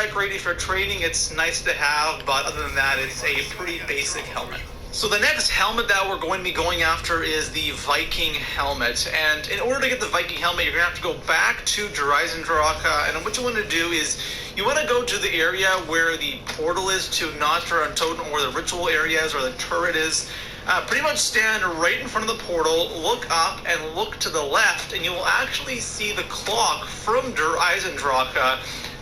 that great if you're training. It's nice to have, but other than that, it's a pretty basic helmet. So the next helmet that we're going to be going after is the Viking helmet. And in order to get the Viking helmet, you're going to have to go back to Dreisendrache. And what you want to do is you want to go to the area where the portal is to Nostra and Totem, or the ritual areas, or the turret is. Pretty much stand right in front of the portal, look up, and look to the left, and you will actually see the clock from Der Eisendrache.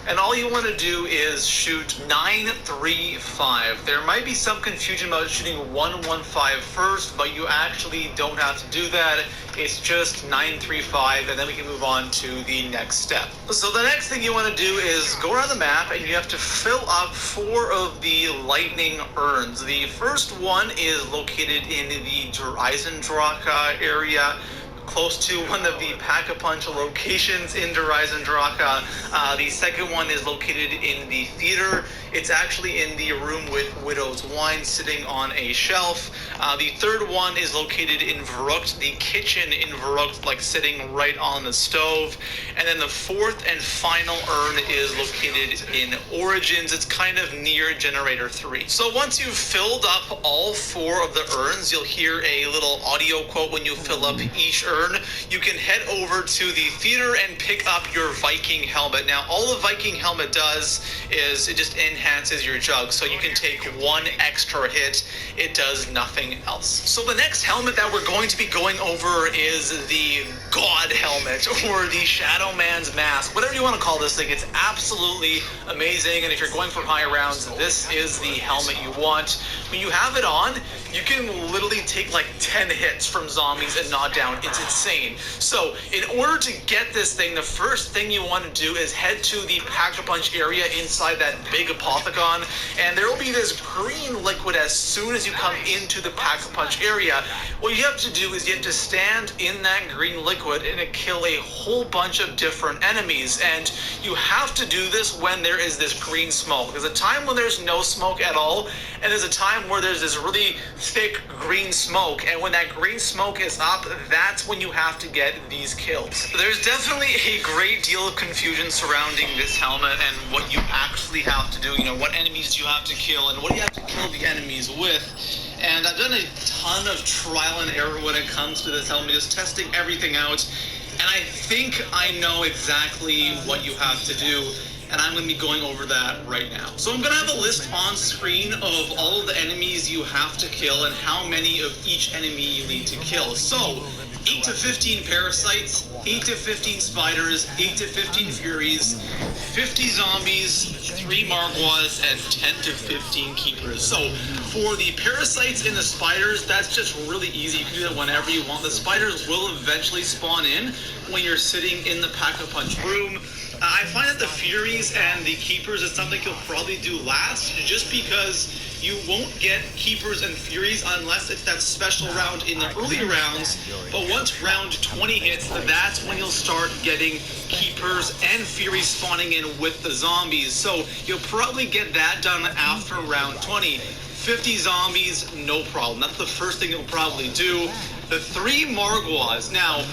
And all you want to do is shoot 935. There might be some confusion about shooting 115 first, but you actually don't have to do that. It's just 935, and then we can move on to the next step. So the next thing you want to do is go around the map, and you have to fill up 4 of the lightning urns. The first one is located in the Der Eisendrache area, close to one of the Pack-a-Punch locations in Der Eisendrache. The second one is located in the theater. It's actually in the room with Widow's Wine sitting on a shelf. The third one is located in Verrückt, the kitchen in Verrückt, like sitting right on the stove. And then the fourth and final urn is located in Origins. It's kind of near Generator 3. So once you've filled up all 4 of the urns, you'll hear a little audio quote when you fill up each urn. You can head over to the theater and pick up your Viking helmet. Now, all the Viking helmet does is it just enhances your jug, so you can take 1 extra hit. It does nothing else. So the next helmet that we're going to be going over is the God helmet, or the Shadow Man's mask, whatever you want to call this thing. It's absolutely amazing, and if you're going for high rounds, this is the helmet you want. When you have it on, you can literally take like 10 hits from zombies and not down. It's insane. So in order to get this thing, the first thing you want to do is head to the Pack-a-Punch area inside that big Apothicon, and there will be this green liquid as soon as you come into the Pack-a-Punch area. What you have to do is you have to stand in that green liquid and kill a whole bunch of different enemies, and you have to do this when there is this green smoke. There's a time when there's no smoke at all, and there's a time where there's this really thick green smoke, and when that green smoke is up, that's when you have to get these kills. There's definitely a great deal of confusion surrounding this helmet and what you actually have to do. You know, what enemies do you have to kill, and what do you have to kill the enemies with? And I've done a ton of trial and error when it comes to this helmet, just testing everything out, and I think I know exactly what you have to do, and I'm going to be going over that right now. So I'm going to have a list on screen of all of the enemies you have to kill and how many of each enemy you need to kill. So 8 to 15 parasites, 8 to 15 spiders, 8 to 15 furies, 50 zombies, 3 Margwas, and 10 to 15 keepers. So for the parasites and the spiders, that's just really easy. You can do that whenever you want. The spiders will eventually spawn in when you're sitting in the Pack-a-Punch room. I find that the Furies and the Keepers is something you'll probably do last, just because you won't get Keepers and Furies unless it's that special round in the early rounds. But once round 20 hits, that's when you'll start getting Keepers and Furies spawning in with the zombies. So you'll probably get that done after round 20. 50 zombies, no problem. That's the first thing you'll probably do. The 3 Margwas. Now,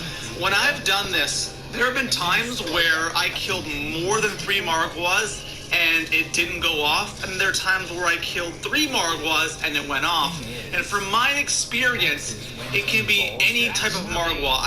when I've done this, there have been times where I killed more than 3 Margwas and it didn't go off, and there are times where I killed 3 Margwas and it went off. And from my experience, it can be any type of Margwa.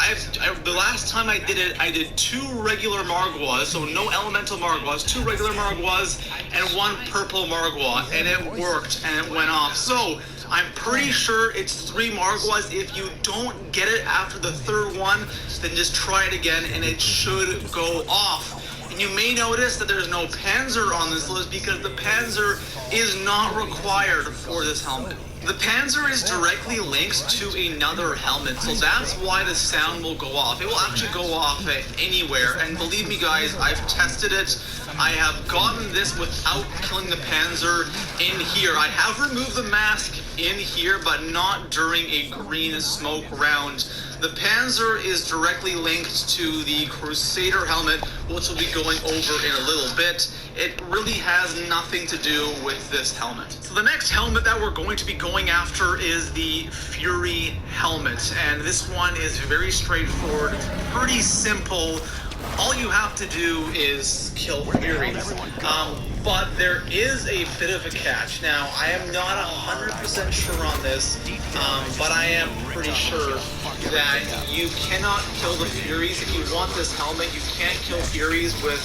The last time I did it, I did 2 regular Margwas, so no elemental Margwas, 2 regular Margwas, and 1 purple Margwa, and it worked and it went off. So I'm pretty sure it's 3 Margwas. If you don't get it after the 3rd one, then just try it again and it should go off. And you may notice that there's no Panzer on this list because the Panzer is not required for this helmet. The Panzer is directly linked to another helmet, so that's why the sound will go off. It will actually go off anywhere, and believe me guys, I've tested it. I have gotten this without killing the Panzer in here. I have removed the mask in here, but not during a green smoke round. The Panzer is directly linked to the Crusader helmet, which we'll be going over in a little bit. It really has nothing to do with this helmet. So the next helmet that we're going to be going after is the Fury helmet, and this one is very straightforward. It's pretty simple all you have to do is kill Furies. But there is a bit of a catch. Now, I am not 100% sure on this, but I am pretty sure that you cannot kill the Furies. If you want this helmet, you can't kill Furies with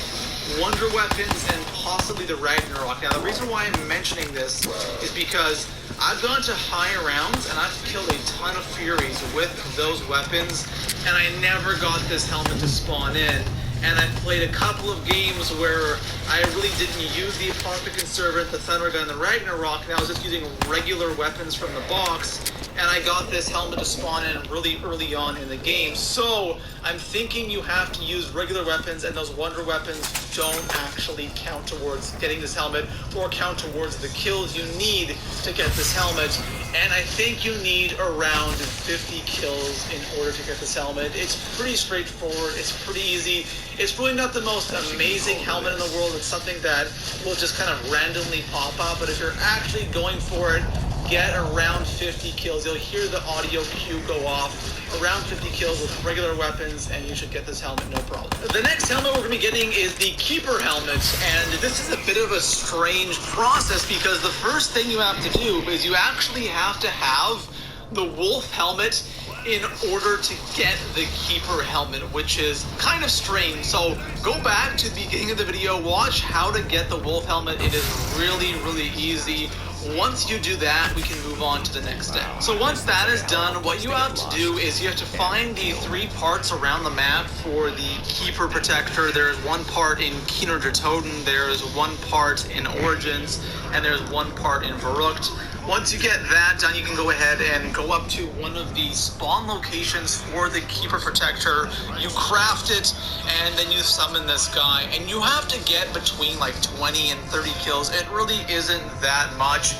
Wonder Weapons and possibly the Ragnarok. Now, the reason why I'm mentioning this is because I've gone to high rounds and I've killed a ton of Furies with those weapons, and I never got this helmet to spawn in. And I played a couple of games where I really didn't use the Apothicon Servant, the Thunder Gun, and the Ragnarok, and I was just using regular weapons from the box, and I got this helmet to spawn in really early on in the game. So I'm thinking you have to use regular weapons, and those Wonder Weapons don't actually count towards getting this helmet or count towards the kills you need to get this helmet. And I think you need around 50 kills in order to get this helmet. It's pretty straightforward. It's pretty easy. It's really not the most amazing helmet in the world. It's something that will just kind of randomly pop up. But if you're actually going for it, get around 50 kills. You'll hear the audio cue go off. Around 50 kills with regular weapons, and you should get this helmet no problem. The next helmet we're going to be getting is the Keeper helmet, and this is a bit of a strange process because the first thing you have to do is you actually have to have the Wolf helmet in order to get the Keeper helmet, which is kind of strange. So go back to the beginning of the video, watch how to get the Wolf helmet. It is really, really easy. Once you do that, we can move on to the next step. So once that is done, what you have to do is you have to find the 3 parts around the map for the Keeper Protector. There's 1 part in Keener der Toten, there's 1 part in Origins, and there's 1 part in Verrückt. Once you get that done, you can go ahead and go up to one of the spawn locations for the Keeper Protector. You craft it, and then you summon this guy. And you have to get between like 20 and 30 kills. It really isn't that much.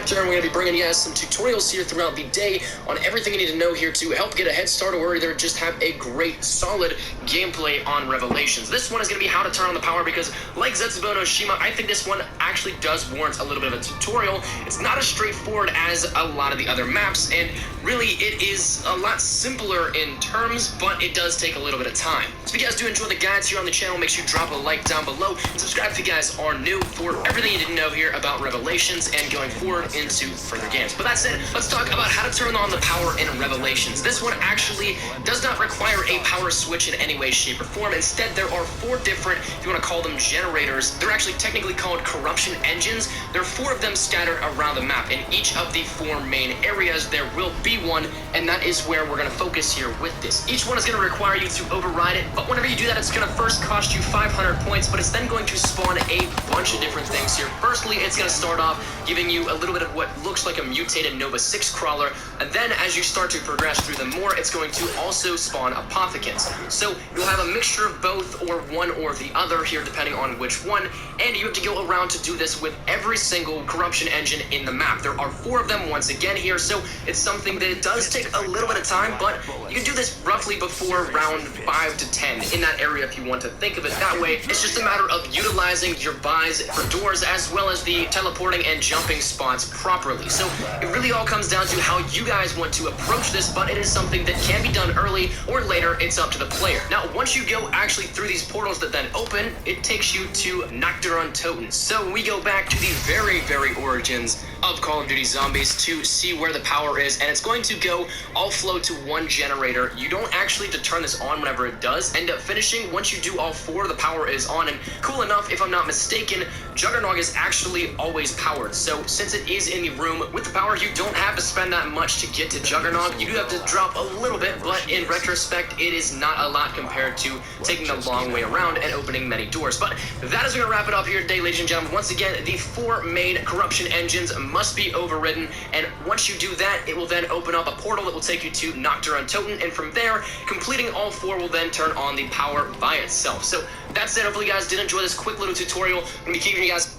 We're going to be bringing you guys some tutorials here throughout the day on everything you need to know here to help get a head start or either just have a great, solid gameplay on Revelations. This one is going to be how to turn on the power because, like Zetsubo no Shima, I think this one actually does warrant a little bit of a tutorial. It's not as straightforward as a lot of the other maps, and really it is a lot simpler in terms, but it does take a little bit of time. So if you guys do enjoy the guides here on the channel, make sure you drop a like down below and subscribe if you guys are new for everything you didn't know here about Revelations and going forward into further games. But that said, let's talk about how to turn on the power in Revelations. This one actually does not require a power switch in any way, shape, or form. Instead, there are 4 different, if you want to call them generators, they're actually technically called corruption engines. There are 4 of them scattered around the map. In each of the 4 main areas, there will be one, and that is where we're going to focus here with this. Each one is going to require you to override it, but whenever you do that, it's going to first cost you 500 points, but it's then going to spawn a bunch of different things here. Firstly, it's going to start off giving you a little bit of what looks like a mutated Nova 6 crawler, and then as you start to progress through them more, it's going to also spawn Apothicons. So you'll have a mixture of both, or one or the other here, depending on which one, and you have to go around to do this with every single corruption engine in the map. There are 4 of them once again here, so it's something that it does take a little bit of time, but you can do this roughly before round 5 to 10 in that area if you want to think of it that way. It's just a matter of utilizing your buys for doors as well as the teleporting and jumping spots properly. So it really all comes down to how you guys want to approach this, but it is something that can be done early or later. It's up to the player. Now, once you go actually through these portals that then open, it takes you to Nacht der Untoten. So we go back to the very, very origins of Call of Duty Zombies to see where the power is, and it's going to go all flow to 1 generator. You don't actually have to turn this on whenever it does end up finishing. Once you do all 4, the power is on, and cool enough, if I'm not mistaken, Juggernog is actually always powered. So since it is in the room with the power, you don't have to spend that much to get to Juggernog. You do have to drop a little bit, but in retrospect, it is not a lot compared to taking the long way around and opening many doors. But that is going to wrap it up here today, ladies and gentlemen. Once again, the 4 main corruption engines must be overridden, and once you do that, it will then open up a portal that will take you to Nacht der Untoten, and from there, completing all 4 will then turn on the power by itself. So that's it. Hopefully you guys did enjoy this quick little tutorial. I'm going to be keeping you guys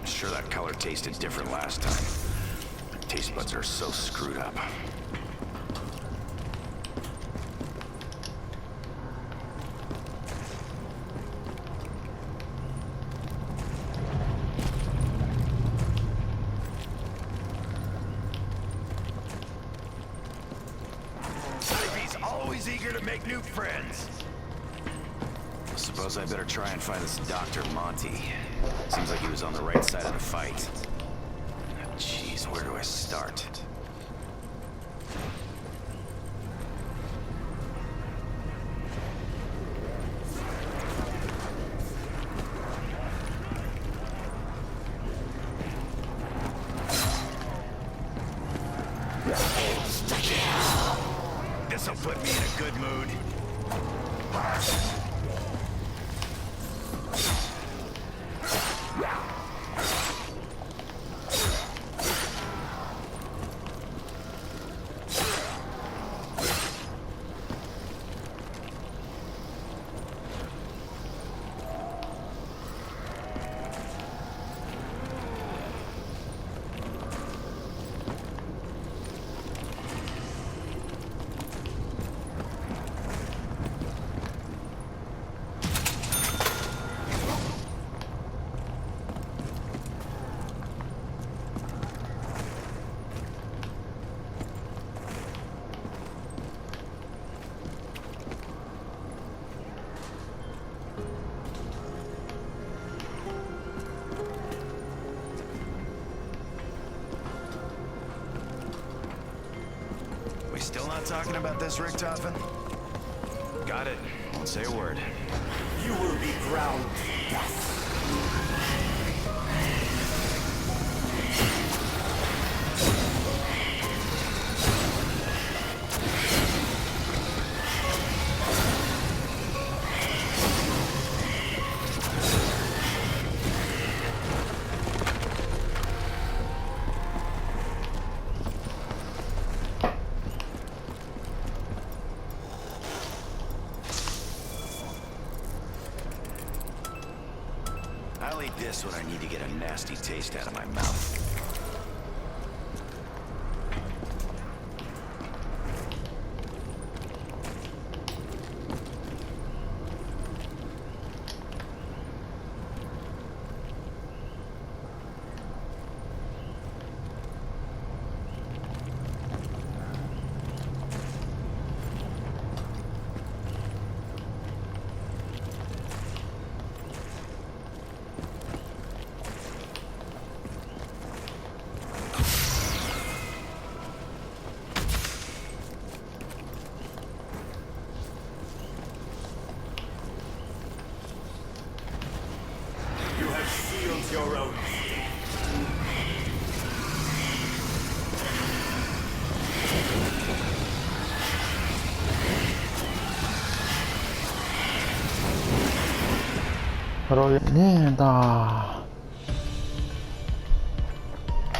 sure that color tasted different last time. My taste buds are so screwed up. New friends. I suppose I better try and find this Dr. Monty. Seems like he was on the right side of the fight. Jeez, where do I start? This'll put me in a good mood. We still not talking about this, Richtofen? Got it. Won't say a word. You will be ground to dust. I'll eat this when I need to get a nasty taste out of my mouth. You have sealed your own fate. Niente.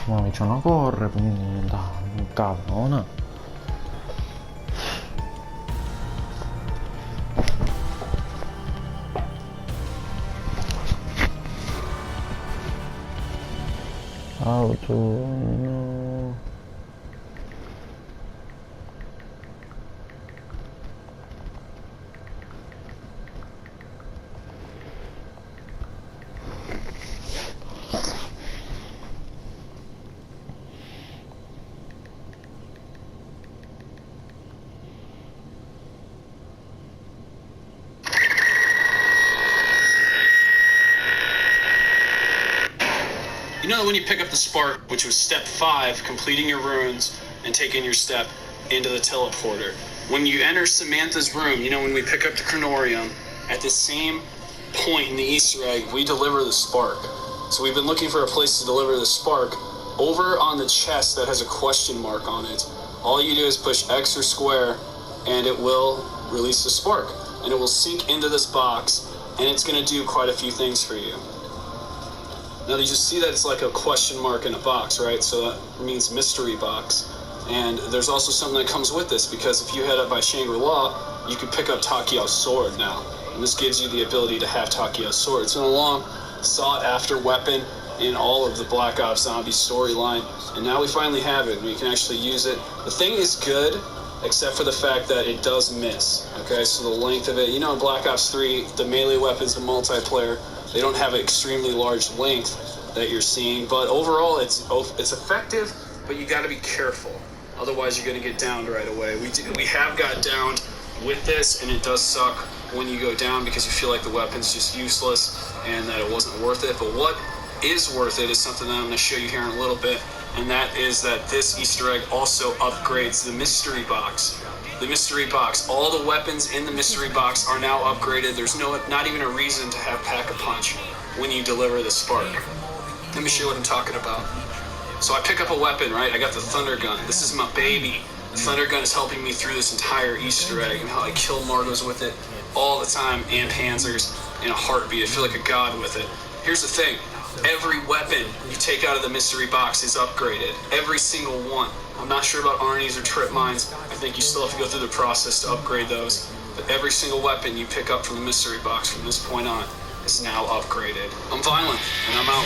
Ma mi c'è una corre, quindi niente. Un cabrone. Autunno. You know that when you pick up the spark, which was step 5, completing your runes and taking your step into the teleporter. When you enter Samantha's room, you know when we pick up the Chronorium, at the same point in the Easter egg, we deliver the spark. So we've been looking for a place to deliver the spark. Over on the chest that has a question mark on it, all you do is push X or square, and it will release the spark. And it will sink into this box, and it's going to do quite a few things for you. Now you just see that it's like a question mark in a box, right? So that means mystery box. And there's also something that comes with this, because if you head up by Shangri-La, you can pick up Takiya's sword now. And this gives you the ability to have Takiya's sword. It's been a long sought-after weapon in all of the Black Ops Zombie storyline. And now we finally have it, and we can actually use it. The thing is good, except for the fact that it does miss. Okay, so the length of it, you know, in Black Ops 3, the melee weapons, the multiplayer, they don't have an extremely large length that you're seeing, but overall it's effective, but you got to be careful. Otherwise, you're going to get downed right away. We have got downed with this, and it does suck when you go down because you feel like the weapon's just useless and that it wasn't worth it. But what is worth it is something that I'm going to show you here in a little bit, and that is that this Easter egg also upgrades the mystery box. The mystery box, all the weapons in the mystery box are now upgraded. There's not even a reason to have Pack-a-Punch when you deliver the spark. Let me show you what I'm talking about. So I pick up a weapon, right? I got the Thunder Gun. This is my baby. The Thunder Gun is helping me through this entire Easter egg, and how I kill Margos with it all the time, and Panzers in a heartbeat. I feel like a god with it. Here's the thing. Every weapon you take out of the mystery box is upgraded. Every single one. I'm not sure about Arnie's or Trip Mines. I think you still have to go through the process to upgrade those. But every single weapon you pick up from the mystery box from this point on is now upgraded. I'm violent, and I'm out.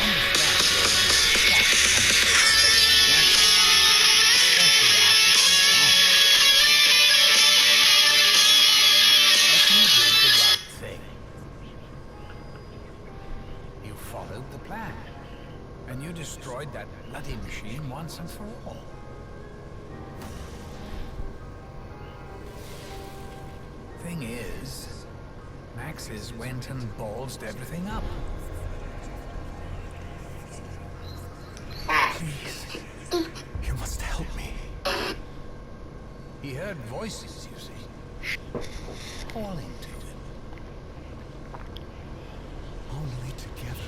Followed the plan, and you destroyed that bloody machine once and for all. Thing is, Max's went and ballsed everything up. Please, you must help me. He heard voices, you see, calling to him. Only together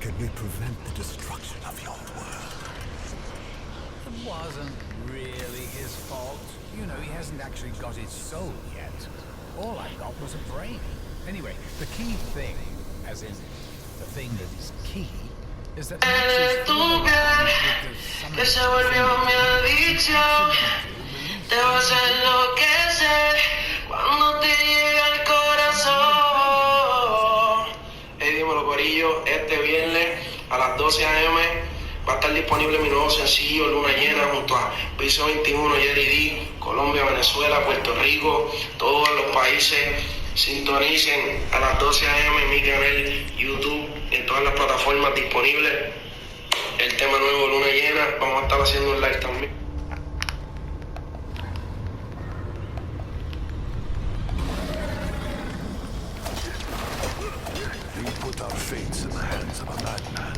can we prevent the destruction of your world. It wasn't really his fault. You know, he hasn't actually got his soul yet. All I got was a brain. Anyway, the key thing, as in the thing that is key, is that que se volvió mi adicción. Te vas a enloquecer cuando te llegue al corazón. Dímelo, corillo, este viernes a las 12 a.m. va a estar disponible mi nuevo sencillo Luna Llena junto a Piso 21, Jerry D, Colombia, Venezuela, Puerto Rico, todos los países. Sintonicen a las 12 a.m. en mi canal YouTube, en todas las plataformas disponibles. El tema nuevo Luna Llena, vamos a estar haciendo un live también. We put our fates in the hands of a madman.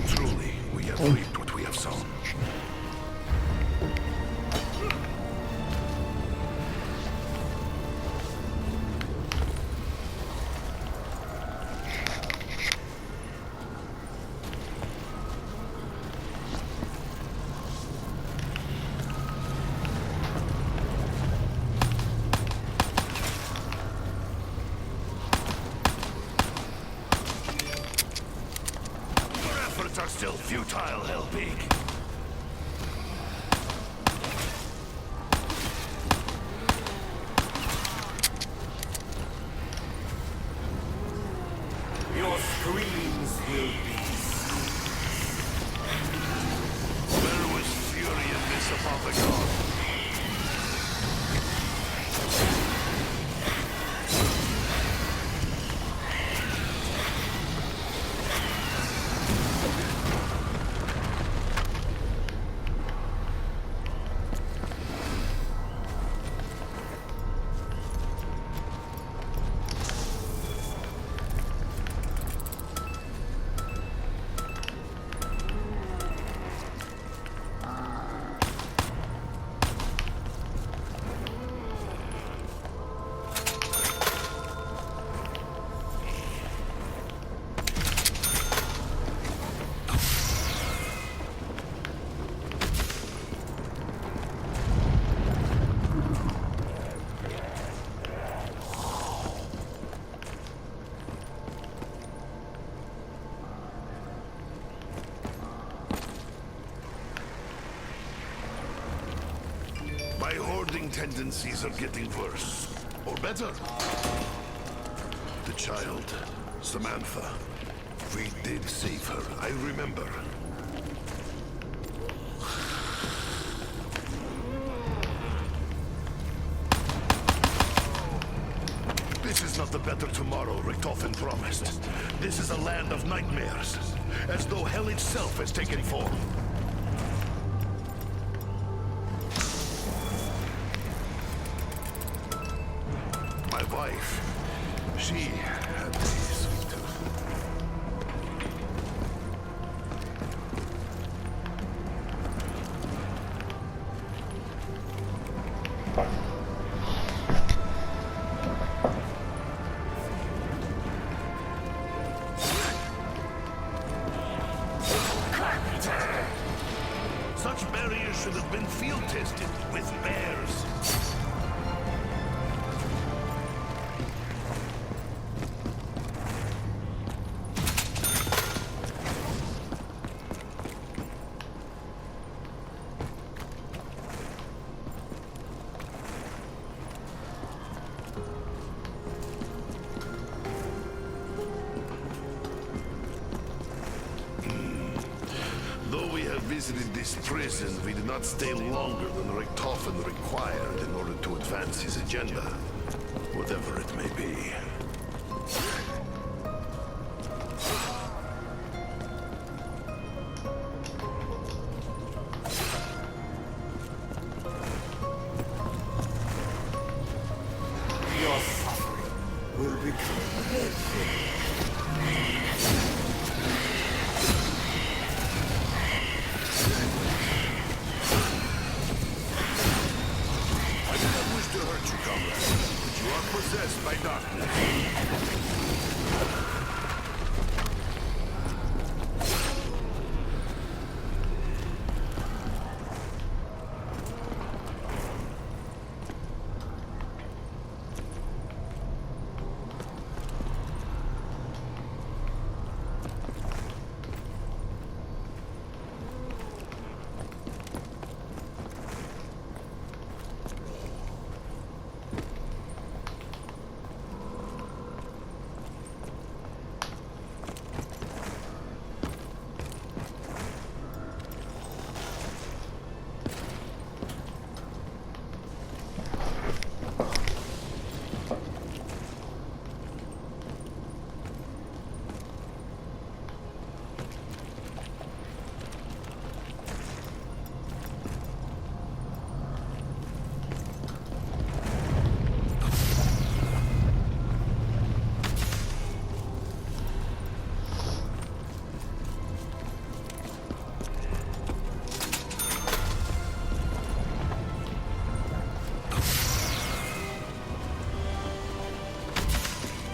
Truly, we have reaped what we have sown. Are still futile, Hellbeak. Your screams will be. There was fury in this apothecon. My hoarding tendencies are getting worse. Or better. The child, Samantha. We did save her, I remember. This is not the better tomorrow Richtofen promised. This is a land of nightmares. As though hell itself has taken form. She had a sweet tooth. Such barriers should have been field tested with bears. Though we have visited this prison, we did not stay longer than Richtofen required in order to advance his agenda, whatever it may be. Your suffering will become painful. I do not wish to hurt you, comrade, but you are possessed by darkness.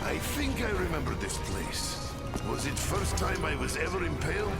I think I remember this place. Was it first time I was ever impaled?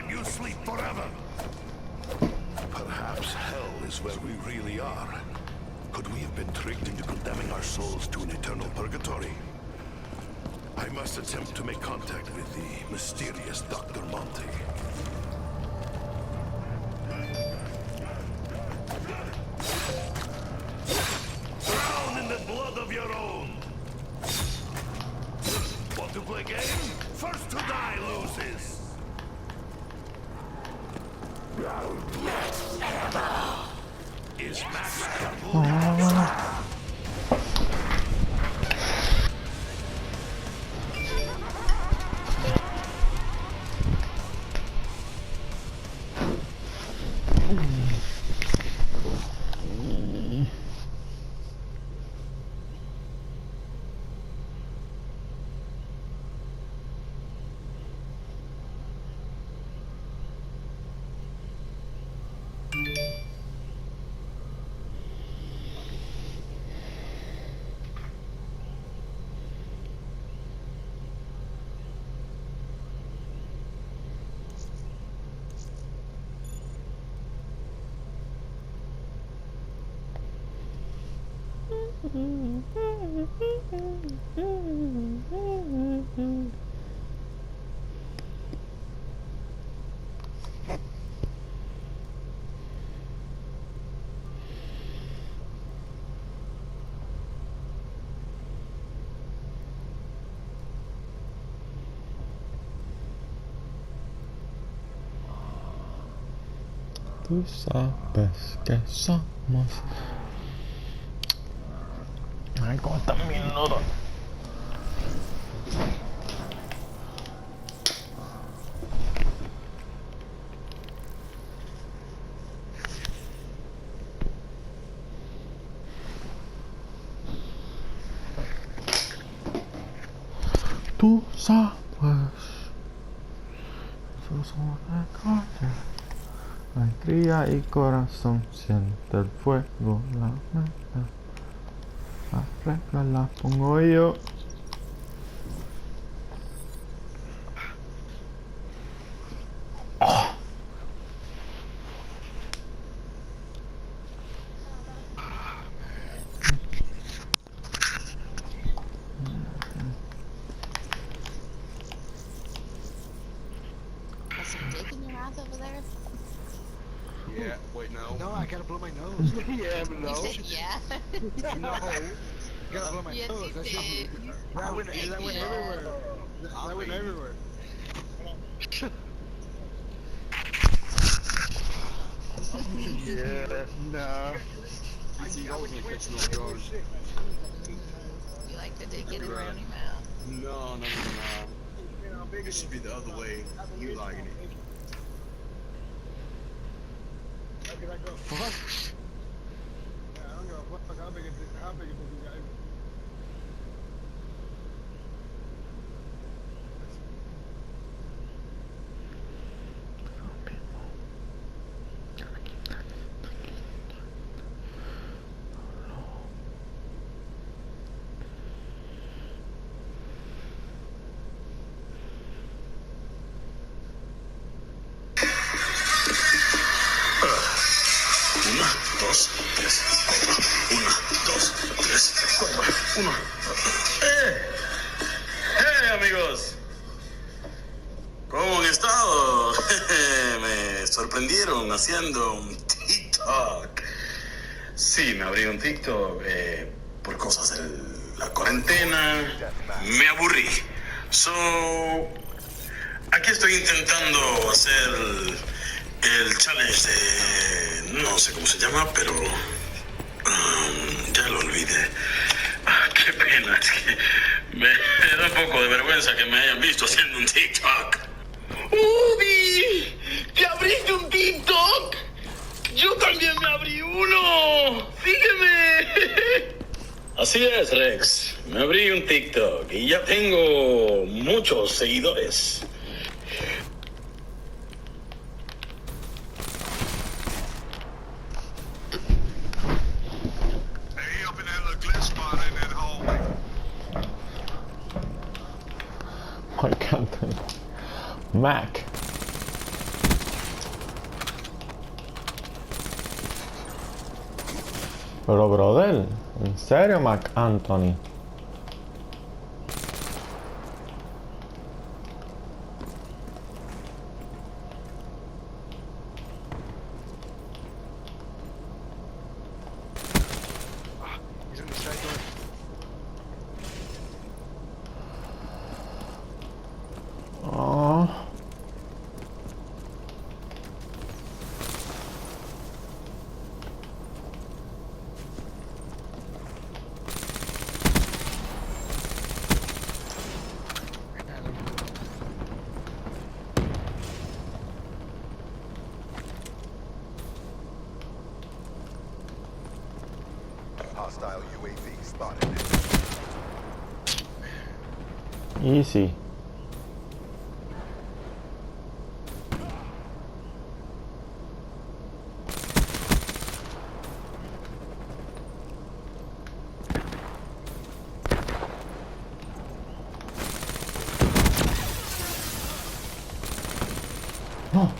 You sleep forever. Perhaps hell is where we really are. Could we have been tricked into condemning our souls to an eternal purgatory? I must attempt to make contact with the mysterious Dr. Monty. Drown in the blood of your own! Want to play game? First to die loses! Is Max Campbell? Tú sabes que somos. Ay, cómo están mis notas. Tú sabes. Esos son de calle. Alegría y corazón, siente el fuego, la meta. Las reglas las pongo yo. Has some dick in your mouth over there? Yeah, wait, no. No, I gotta blow my nose. Yeah, but no. You said yeah. No. Gotta blow my Yes, nose. you That did. shit- That went everywhere. That went everywhere. Yeah, nah. You see, that wasn't catching those drugs. You like the dick in around your mouth? No. It should be the other way. You liking it. Fuck. Yeah, I don't give a fuck how big a dick you got. Una, dos, tres, cuatro. Una, dos, tres, cuatro. Uno. ¡Eh, amigos! ¿Cómo han estado? Me sorprendieron haciendo un TikTok. Sí, me abrí un TikTok por cosas de la cuarentena. Me aburrí. Aquí estoy intentando hacer el challenge de... no sé cómo se llama, pero... ya lo olvidé. Qué pena, es que me da un poco de vergüenza que me hayan visto haciendo un TikTok. ¡Ubi! ¿Te abriste un TikTok? Yo también me abrí uno. ¡Sígueme! Así es, Rex. Me abrí un TikTok y ya tengo muchos seguidores. Marc Anthony. Mac. Pero brother, ¿en serio Marc Anthony? He's in the side door. Oh. Hostile UAV spotted. Easy. No.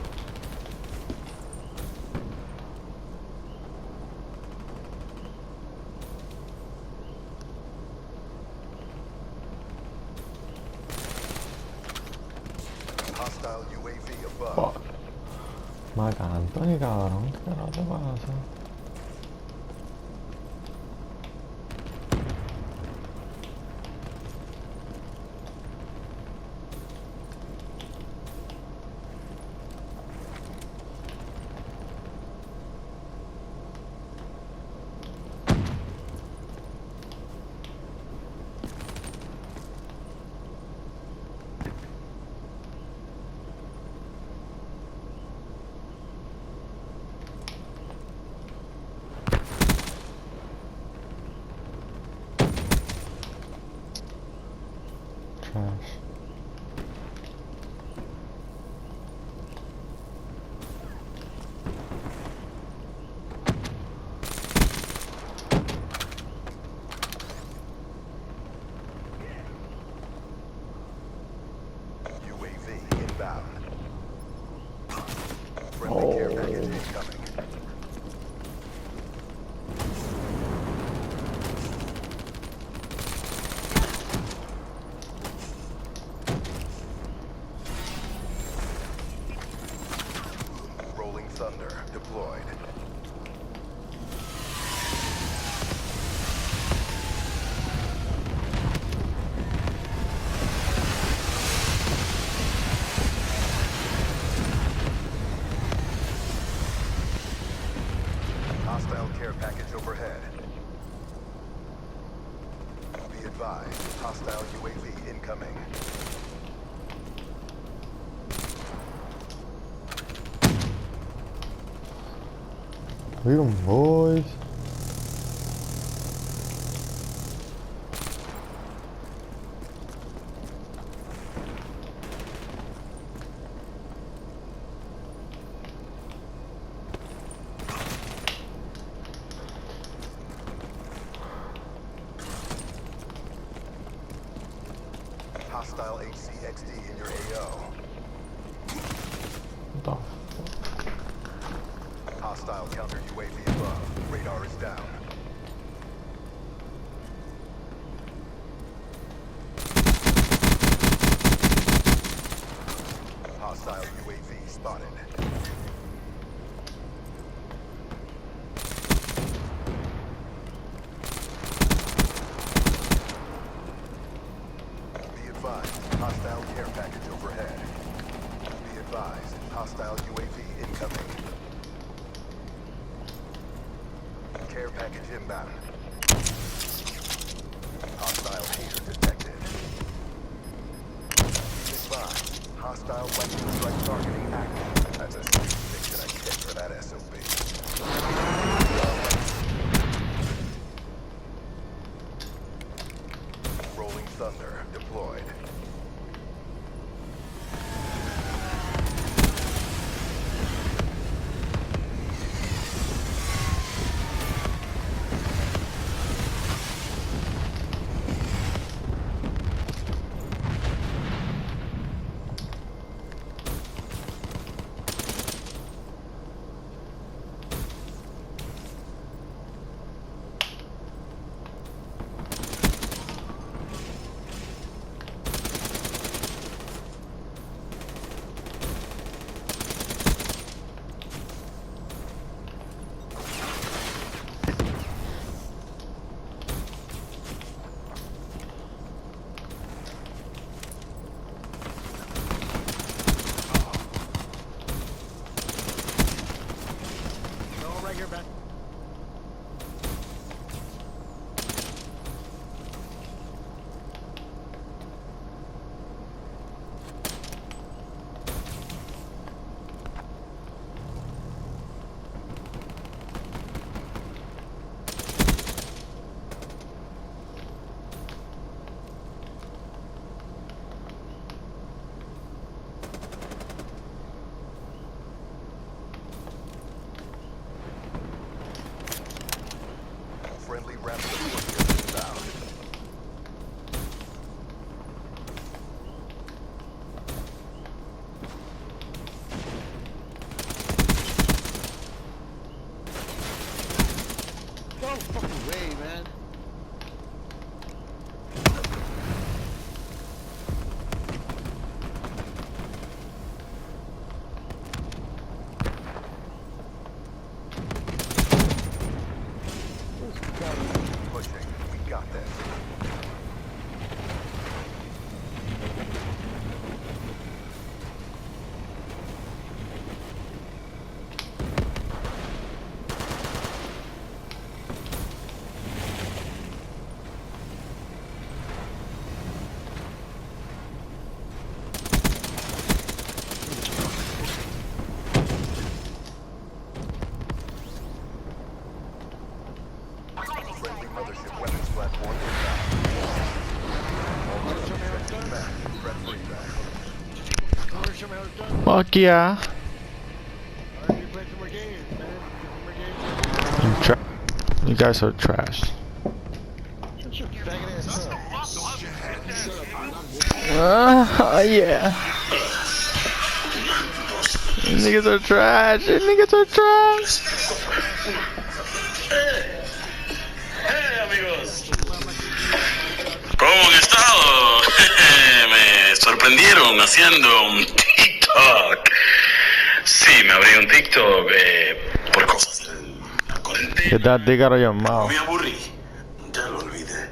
Tony cabrón, ¿qué no te pasa? Trash. UAV inbound. Friendly care package incoming. Rolling Thunder deployed. Hostile care package overhead. Be advised, hostile UAV incoming. Read 'em, boys. Hostile HCXD in your AO. What the fuck? Hostile counter UAV above. Radar is down. Hostile UAV spotted. Be advised, hostile care package overhead. Be advised, hostile UAV incoming. Care package inbound. Hostile hater detected. Be advised, hostile lightning strike targeting active. That's a sweet thing that I get for that SOB. Rolling Thunder deployed. Friendly rapid deployment inbound. Go fucking away, man. Mothership weapons platform inbound. All systems back. Threat free. Fuck yeah. Alright, you play some more games, man. Some more games. You guys are trash. Shut your faggot ass up. Yeah. You niggas are trash. You niggas are trash. Hey amigos, ¿cómo han estado? Me sorprendieron haciendo un TikTok. Sí, me abrí un TikTok por cosas de la cuarentena. Get that dick out of your mouth. Me aburrí, ya lo olvidé.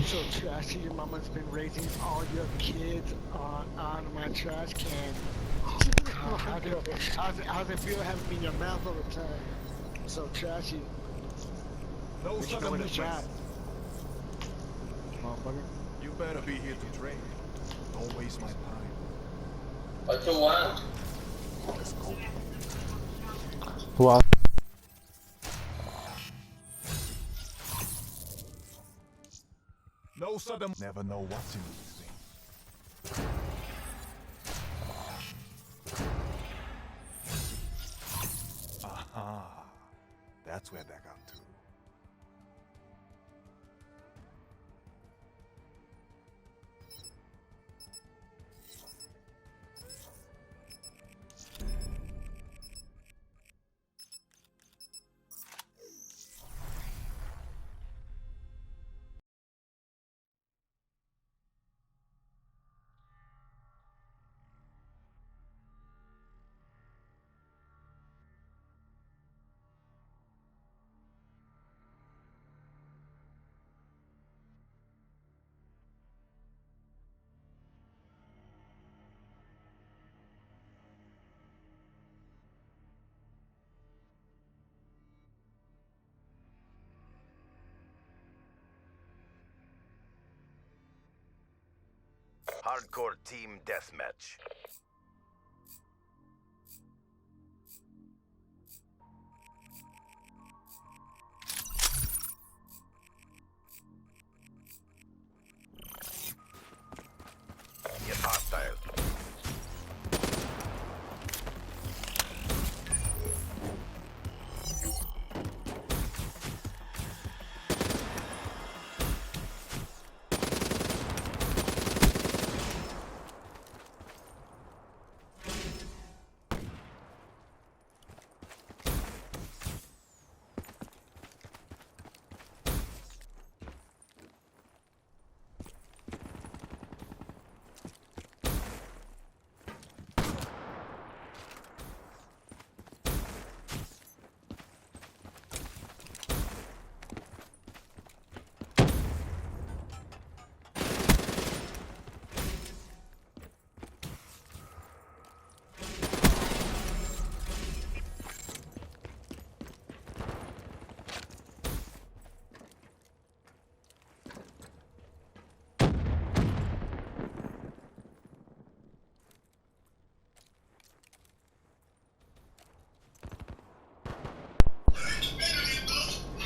So trashy, your mama's been raising all your kids out of my trash can. How's it feel having me in your mouth all the time? So trashy. No But you know the shot. Motherfucker. You better be here to train. Don't waste my time. What you want? Let's go. Who else? No sudden. Never know what's in these things. Aha. That's where that got to. Hardcore team deathmatch. Get hostile.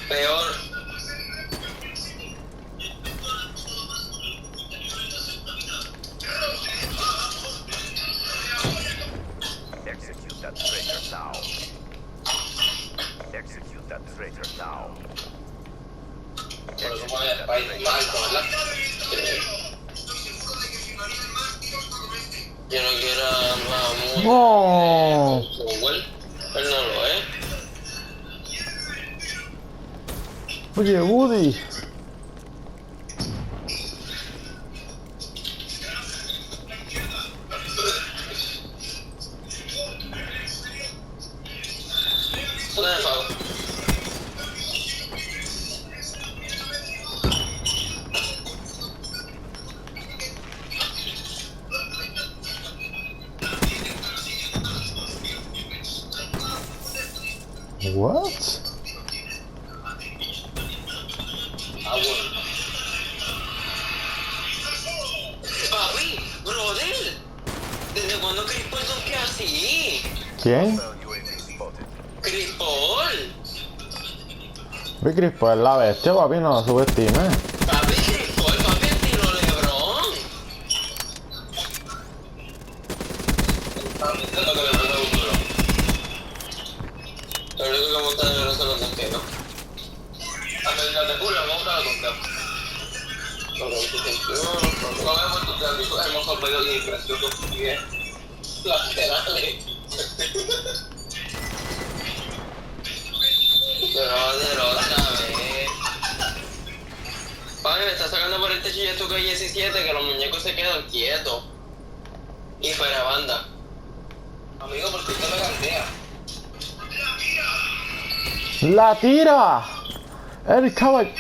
Peor. Execute that traitor now. Execute that traitor now. Pero como es país blanco, ¿verdad? Yo no quiero a Mahmoud. No. Él no lo es. Oye, Woody. Zona de pago. What? Papi, brother, ¿desde cuándo Chris Paul son que así? ¿Quién? Chris Paul. Vi Crispo es la bestia, papi, no lo subestime. Papi, Chris Paul, papi, estilo LeBron. Papi, esto es lo que me pasa un duro. Lo único que monta de no son los donkeos. A ver, la de culo, vamos a la donkeo. No vemos tus gráficos, hemos comprado y graciosos bien laterales. Pero otra vez. Papi, me está sacando por el techo y esto que hay 17, que los muñecos se quedan quietos. Y fuera banda. Amigo, ¿por qué usted me galdea? ¡La tira! El caballo.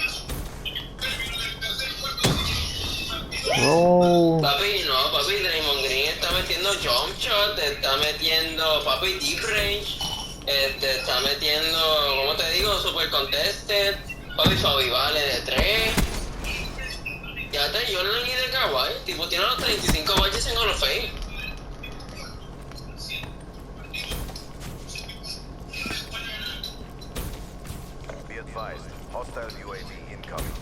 Oh. Papi, no, papi, Draymond Green está metiendo jump shot, está metiendo, papi, deep range, está metiendo, ¿cómo te digo? Super contested, papi, Fabi vale de 3. Ya te Jordan y de Kawhi, tipo tiene los 35 baches en Hall of Fame. Be advised, hostile UAV incoming.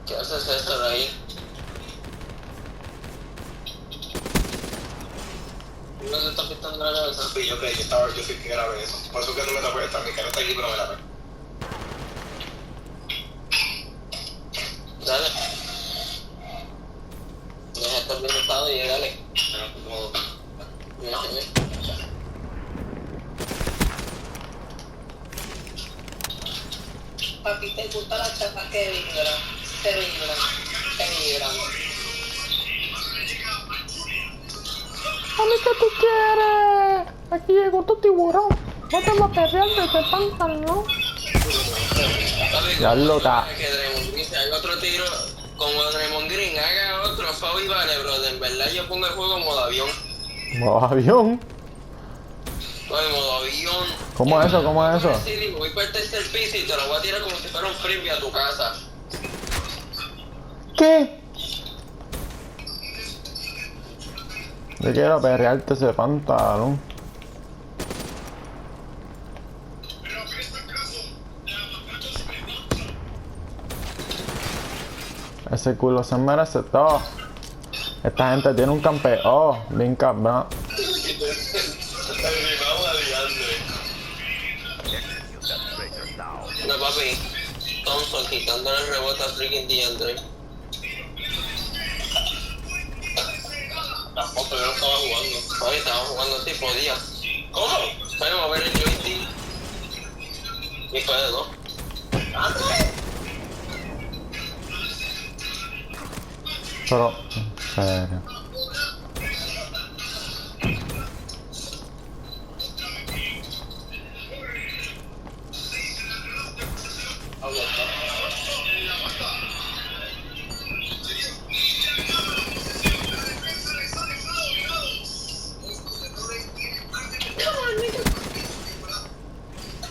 ¿Qué haces eso de ahí? No se está pintando la cabeza. Sí, yo fui que grabé eso. Por eso que no me tapé, mi cara está aquí, pero me la ve. Dale. Deja estar bien estado y dale. Papi, ¿te gusta la chapa que vibran? Que vibran. A mí que tú quieres. Aquí llegó tu tiburón. No te vas a perder de ese pantalón. Ya lo está. Que Draymond Green se haga otro tiro, como Draymond Green haga otro Fabi vale, bro. En verdad yo pongo el juego en modo avión. ¿Modo avión? No, en modo avión. ¿Cómo es eso? ¿Cómo es eso? Sí, digo, voy para el tercer piso y te lo voy a tirar como si fuera un frisbee a tu casa. ¿Qué? Yo quiero perrearte ese pantalón. Ese culo se merece todo. Esta gente tiene un campeón. Bien cabrón. No, papi. Thompson quitándole el rebote a freaking DeAndre. Tampoco, yo no estaba jugando. Papi, estaba jugando así, podía. ¿Cómo? Voy a mover el joystick. Y fue de 2. Pero, en serio.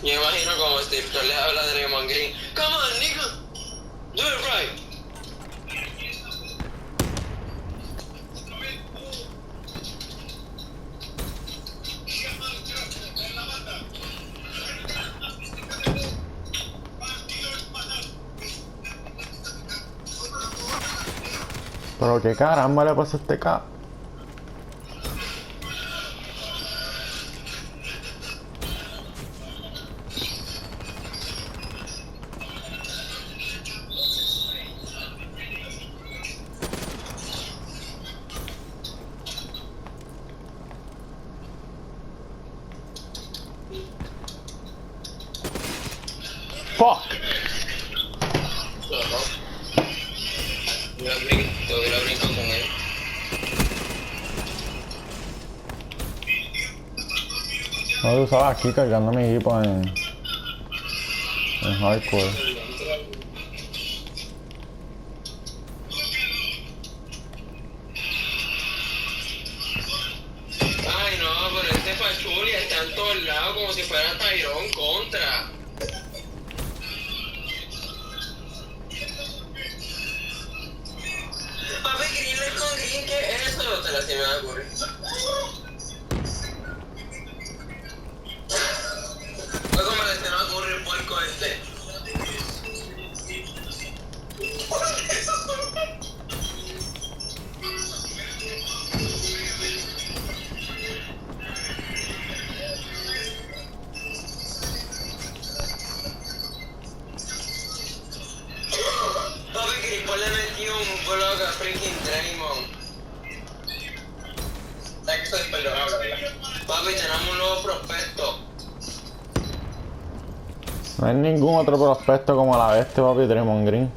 Yo imagino como Steve Kerr le habla a Draymond Green. Come on, nigga. Do it right. Pero qué caramba le pasa a este K. Fuck. Yo hubiera brincado con él. No lo usaba aquí cargando mi equipo en hardcore. en todos lados como si fuera Tyrone contra. Papi, Green con Green, ¿qué es eso? Te la se me va a ocurrir. Fue como que se me va a ocurrir el puerco este. Papi, Crispol le metió un blog a freaking Draymond. ¿Sabes que soy perdonable, verdad? Papi, tenemos un nuevo prospecto. No hay ningún otro prospecto como la bestia, papi, Draymond Green.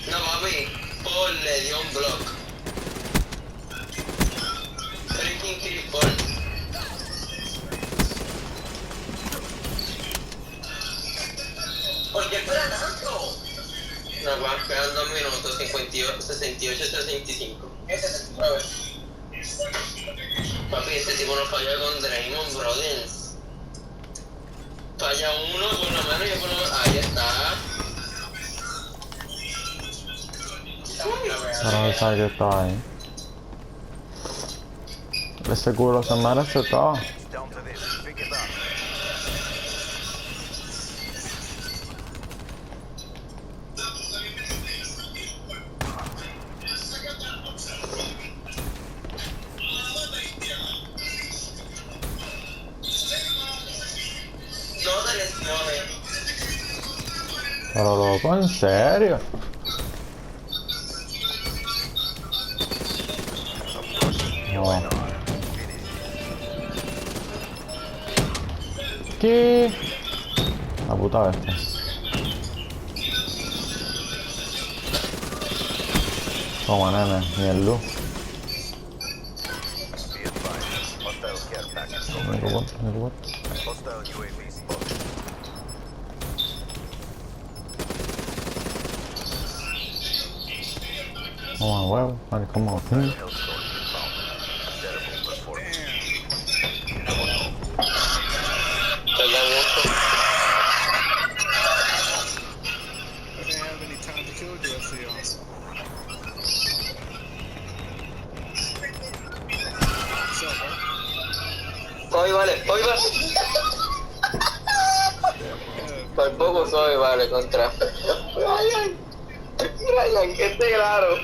No, papi, Paul le dio un blog. Freaking Crispol. ¿Por qué espera tanto? Nos van a esperar 2 minutos, 68-65. Ese es el problema. Papi, este tipo no falla con Draymond, brothers. Falla uno, por lo menos yo por lo menos... Ahí está. Ahora no sabe que estaba ahí. Ese culo se merece todo. Down to this. Pick it up. No te lesiones. Pero loco, en serio. No. ¿Qué? La puta bestia. Toma, nene, ni el luz. Be advised. Hostile care package over Ni here. robot, ni robot. Hostile UAV spotted. Toma, huevo, vale, como. Hostile health source inbound. Terrible performance. Tarda mucho. I didn't have any time to kill the rest of y'all. What's up, bro? Soy vale. Por poco soy vale contra. Ryan, que esté claro.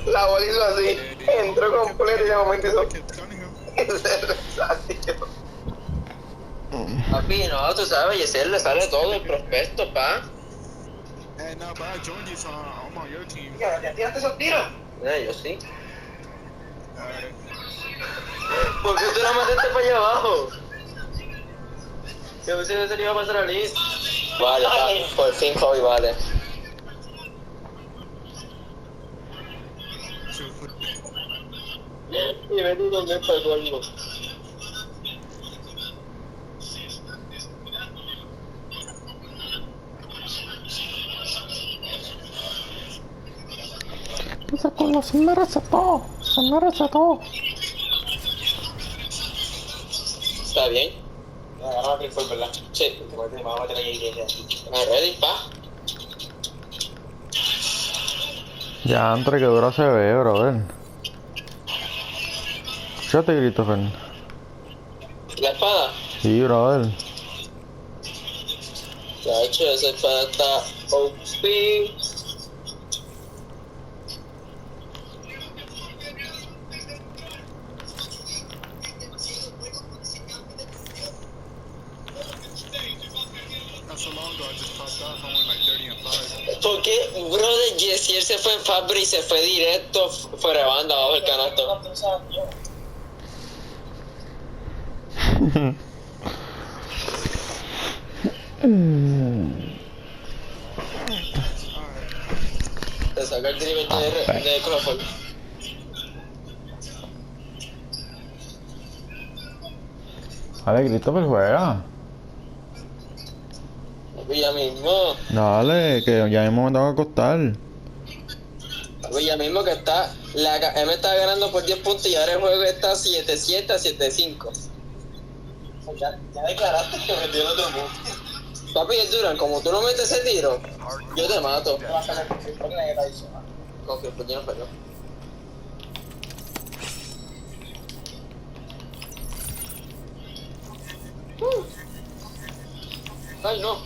La bola hizo así. Entró completo y de momento hizo. I kept counting him. Papi, no, tú sabes, Yesel le sale todo el prospecto, pa. Hey, no, but I joined you, so I'm on your team. ¿Ya tiraste esos tiros? Yo sí. Alright. ¿Por qué tú la mataste para allá abajo? Yo pensé que se le iba a pasar a Liz. Vale, pa, por fin Kobe, vale. Y vení donde está el colmo. Ese culo se merece todo. Se merece todo. ¿Está bien? Agarra el rifle, ¿verdad? Sí. Vamos a meter aquí. ¿Ready, pa? Ya, entre que dura se ve, brother. Yo te grito, Fern. ¿La espada? Sí, brother. De hecho, esa espada está OP. Not so long ago, I just popped off. I went like 30 and 5. Porque, brother, Jessier se fue en Fabri y se fue directo fuera de banda abajo el canasto. Te saca el dribble de Crawford. Dale, Christopher, juega. Ya mismo. Dale, que ya mismo me tengo que acostar. Oye, ya mismo que está, M está ganando por 10 puntos y ahora el juego está 7-7 a 7-5. Ya declaraste que metió el otro punto. Papi, el Duran, como tú no metes ese tiro, yo te mato. Ok, pues yo no falló. Ay, no.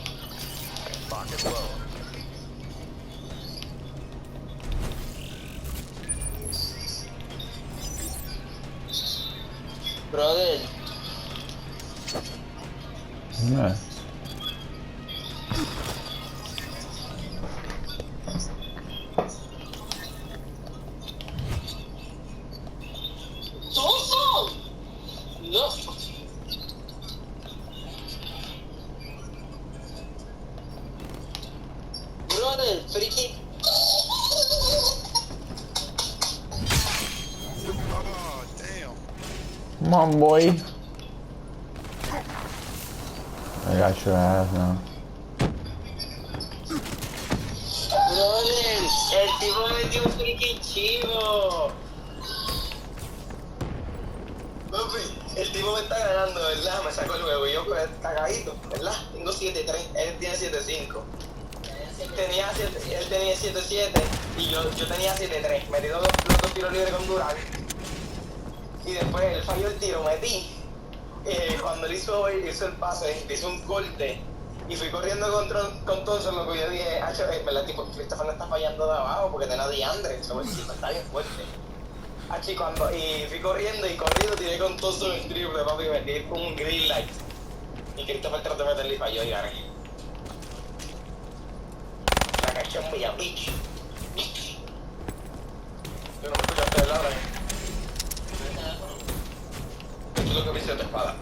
Brother. No. ¡Soso! No. Brother, freaking. Oh, damn. Come on, boy. I got your ass now. Brother, el tipo metió un freaking chivo. Papi, el tipo me está ganando, ¿verdad? Me sacó el huevo y yo pues cagadito, ¿verdad? Tengo 7-3, él tiene 7-5. Él tenía 7-7 y yo tenía 7-3. Metí los dos tiros libres con Durán. Y después él falló el tiro, metí. Cuando él hizo el pase, hizo un corte y fui corriendo con Thompson, lo que yo dije, ¿verdad? Tipo, Christopher no está fallando de abajo porque tiene a DeAndre, el tipo está bien fuerte. Y fui corriendo y corriendo tiré con Thompson el triple, papi, metí un green light. Y Christopher trató de meterle y falló y gané. La canción mía, bitch. Yo no me escuchaste de lado, Esto es lo que me hizo tu espada.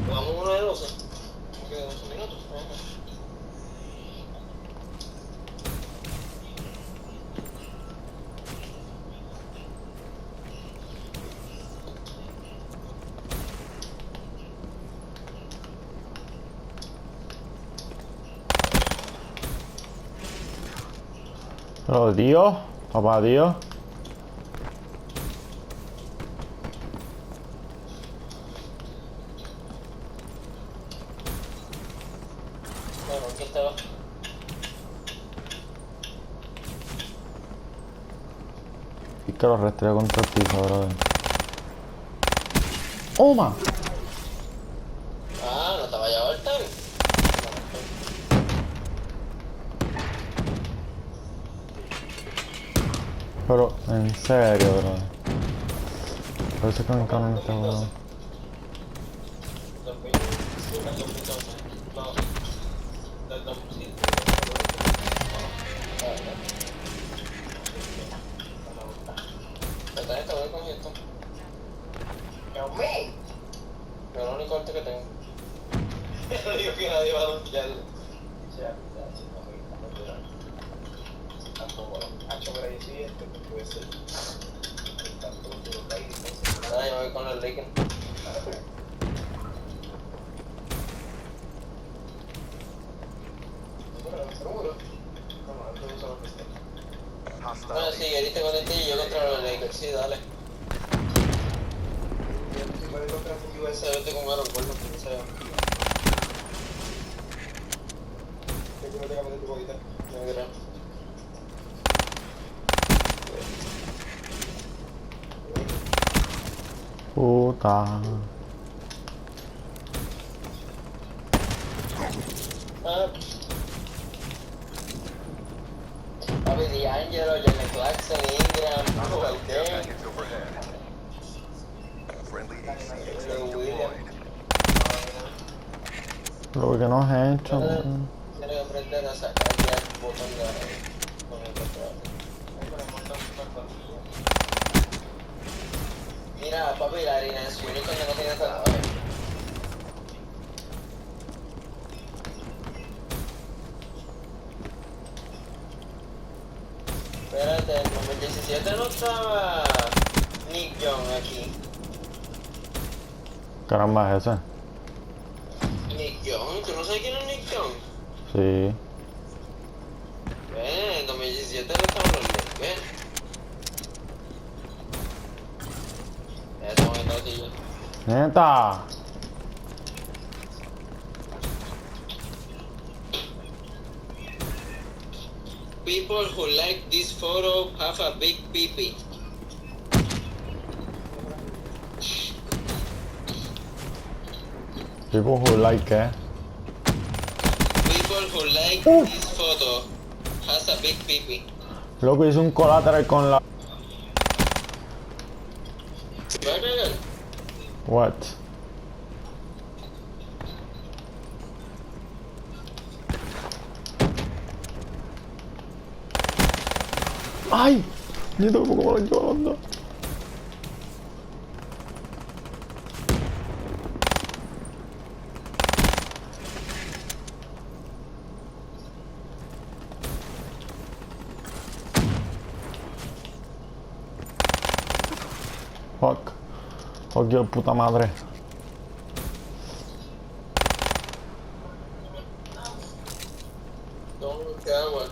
Jugamos uno de 12. Quedan 12 minutos. Pero Dios, papá Dios. Bueno, aquí estaba. Y que lo rastrea contra el piso, brother. ¡Toma! Ah, no estaba ya ahorita. Pero, en serio, brother. Por eso es que me encanta este juego. Pero el único arte que tengo. No digo que nadie va a luchar. Nada, yo voy con el Lakers. Bueno, sí, ahorita con este y yo contra los Lakers, sí, dale. Vete con Aaron Gordon, que sea. No creo. Puta. Papi, D'Angelo, Jalen Clarkson, Ingram, Walter. Lo que no has hecho, man. Tiene que aprender a sacar ya el botón con el control. Mira, papi, la harina en su único ya no tiene salvadores. Espérate, en 2017 no estaba Nick Young aquí. Caramba, es ese. quién es Nick Young? Sí. En 2017 no estamos los Knicks, ¿ven? Ya estamos en dos sillas. Neta. People who like this photo have a big pee-pee. People who like it. People who like this photo has a big pee-pee. Loco, hizo un collateral con la... ¿Va a cagar? What? ¡Ay! Yo tampoco me lo llevo hablando. Fuck. Oh, Dios, puta madre. No, que agua.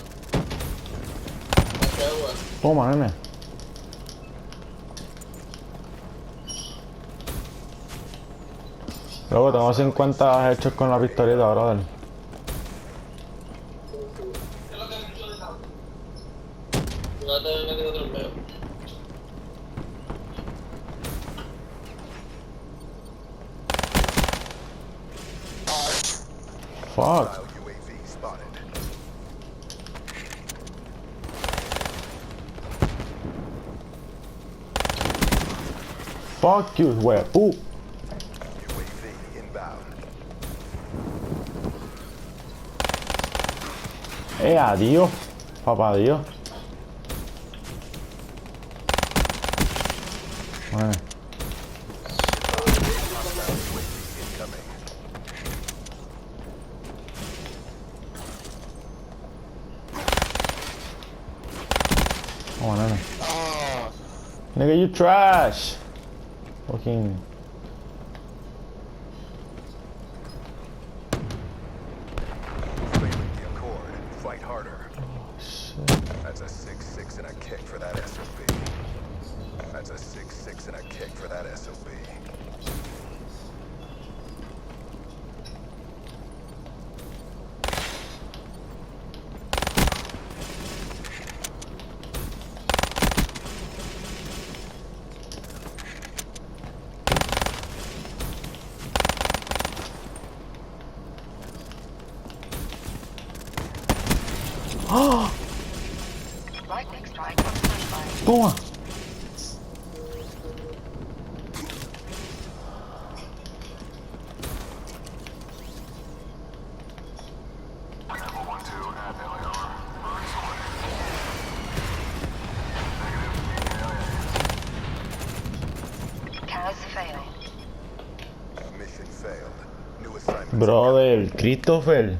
Que agua. Toma, nene. Luego tengo 50 hechos con la pistolita, brother. No te vengas de otro peo. Fuck. UAV spotted. Fuck you, wea. UAV inbound. Adiós. Papá Dios. Bueno. Come on, nene. Nigga, you trash. Fucking. Failing the accord. Fight harder. Oh, shit. That's a 6-6 and a kick for that SOB. That's a 6-6 and a kick for that SOB. ¡Ah! Toma. Mission failed. New assignment. Brother, Christopher.